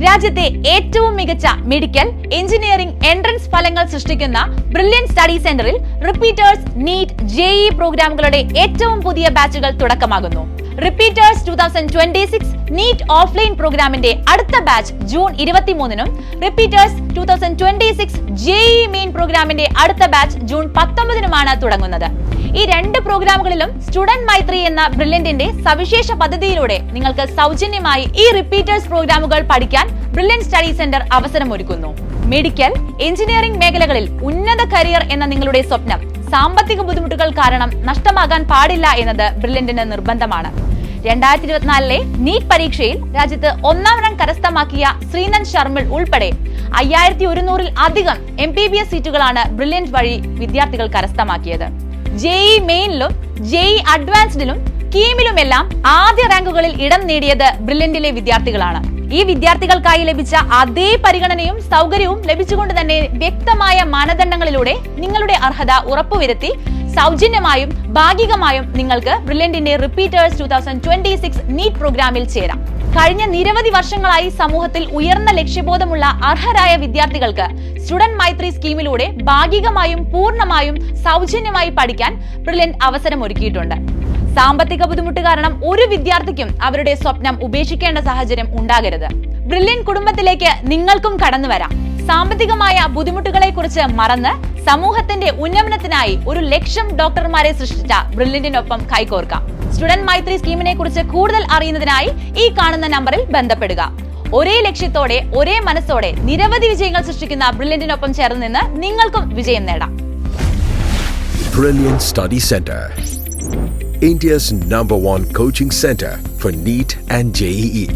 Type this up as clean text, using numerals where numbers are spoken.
രാജ്യത്തെ ഏറ്റവും മികച്ച മെഡിക്കൽ, എഞ്ചിനീയറിംഗ് എൻട്രൻസ് ഫലങ്ങൾ സൃഷ്ടിക്കുന്ന ബ്രില്യൻ സ്റ്റഡി സെന്ററിൽ റിപ്പീറ്റേഴ്സ്, നീറ്റ്, ജെഇഇ പ്രോഗ്രാമുകളുടെ ഏറ്റവും പുതിയ ബാച്ചുകൾ തുടക്കമാകുന്നു. റിപ്പീറ്റേഴ്സ് 2026 നീറ്റ് ഓഫ്ലൈൻ പ്രോഗ്രാമിന്റെ അടുത്ത ബാച്ച് ജൂൺ 23-നും റിപ്പീറ്റേഴ്സ് 2026 ജെഇഇ മെയിൻ പ്രോഗ്രാമിന്റെ അടുത്ത ബാച്ച് ജൂൺ 19-നുമാണ് തുടങ്ങുന്നത്. ഈ രണ്ട് പ്രോഗ്രാമുകളിലും സ്റ്റുഡന്റ് മൈത്രി എന്ന ബ്രില്യന്റിന്റെ സവിശേഷ പദ്ധതിയിലൂടെ നിങ്ങൾക്ക് സൗജന്യമായി ഈ റിപ്പീറ്റേഴ്സ് പ്രോഗ്രാമുകൾ പഠിക്കാൻ ബ്രില്യൻ സ്റ്റഡി സെന്റർ അവസരമൊരുക്കുന്നു. മെഡിക്കൽ, എഞ്ചിനീയറിംഗ് മേഖലകളിൽ ഉന്നത കരിയർ എന്ന നിങ്ങളുടെ സ്വപ്നം സാമ്പത്തിക ബുദ്ധിമുട്ടുകൾ കാരണം നഷ്ടമാകാൻ പാടില്ല എന്നത് ബ്രില്യന്റിന് നിർബന്ധമാണ്. 2024 നീറ്റ് പരീക്ഷയിൽ രാജ്യത്ത് 1ാം റാങ്ക് കരസ്ഥമാക്കിയ ശ്രീനന്ദ് ശർമിൾ ഉൾപ്പെടെ 5100-ൽ അധികം MBBS സീറ്റുകളാണ് ബ്രില്യന്റ് വഴി വിദ്യാർത്ഥികൾ കരസ്ഥമാക്കിയത്. ജെഇഇ മെയിനിലും ജെഇഇ അഡ്വാൻസ്ഡിലും കീമിലുമെല്ലാം ആദ്യ റാങ്കുകളിൽ ഇടം നേടിയത് ബ്രില്യന്റിലെ വിദ്യാർത്ഥികളാണ്. ഈ വിദ്യാർത്ഥികൾക്കായി ലഭിച്ച അതേ പരിഗണനയും സൗകര്യവും ലഭിച്ചുകൊണ്ട് തന്നെ വ്യക്തമായ മാനദണ്ഡങ്ങളിലൂടെ നിങ്ങളുടെ അർഹത ഉറപ്പുവരുത്തി സൗജന്യമായും ഭാഗികമായും നിങ്ങൾക്ക് ബ്രില്യന്റിന്റെ റിപ്പീറ്റേഴ്സ് 2026 നീറ്റ് പ്രോഗ്രാമിൽ ചേരാം. കഴിഞ്ഞ നിരവധി വർഷങ്ങളായി സമൂഹത്തിൽ ഉയർന്ന ലക്ഷ്യബോധമുള്ള അർഹരായ വിദ്യാർത്ഥികൾക്ക് സ്റ്റുഡന്റ് മൈത്രി സ്കീമിലൂടെ ഭാഗികമായും പൂർണ്ണമായും സൗജന്യമായി പഠിക്കാൻ ബ്രില്യന്റ് അവസരമൊരുക്കിയിട്ടുണ്ട്. സാമ്പത്തിക ബുദ്ധിമുട്ട് കാരണം ഒരു വിദ്യാർത്ഥിക്കും അവരുടെ സ്വപ്നം ഉപേക്ഷിക്കേണ്ട സാഹചര്യം ഉണ്ടാകരുത്. ബ്രില്യന്റ് കുടുംബത്തിലേക്ക് നിങ്ങൾക്കും കടന്നു വരാം. സാമ്പത്തികമായ ബുദ്ധിമുട്ടുകളെ കുറിച്ച് മറന്ന് സമൂഹത്തിന്റെ ഉന്നമനത്തിനായി 1,00,000 ഡോക്ടർമാരെ സൃഷ്ടിച്ച ബ്രില്യന്റിനൊപ്പം കൈകോർക്കാം. സ്റ്റുഡന്റ് മൈത്രി സ്കീമിനെ കുറിച്ച് കൂടുതൽ അറിയുന്നതിനായി ഈ കാണുന്ന നമ്പറിൽ ബന്ധപ്പെടുക. ഒരേ ലക്ഷ്യത്തോടെ, ഒരേ മനസ്സോടെ നിരവധി വിജയങ്ങൾ സൃഷ്ടിക്കുന്ന ബ്രില്യന്റിനൊപ്പം ചേർന്ന് നിന്ന് നിങ്ങൾക്കും വിജയം നേടാം. Brilliant Study Center, India's #1 coaching center for NEET and JEE.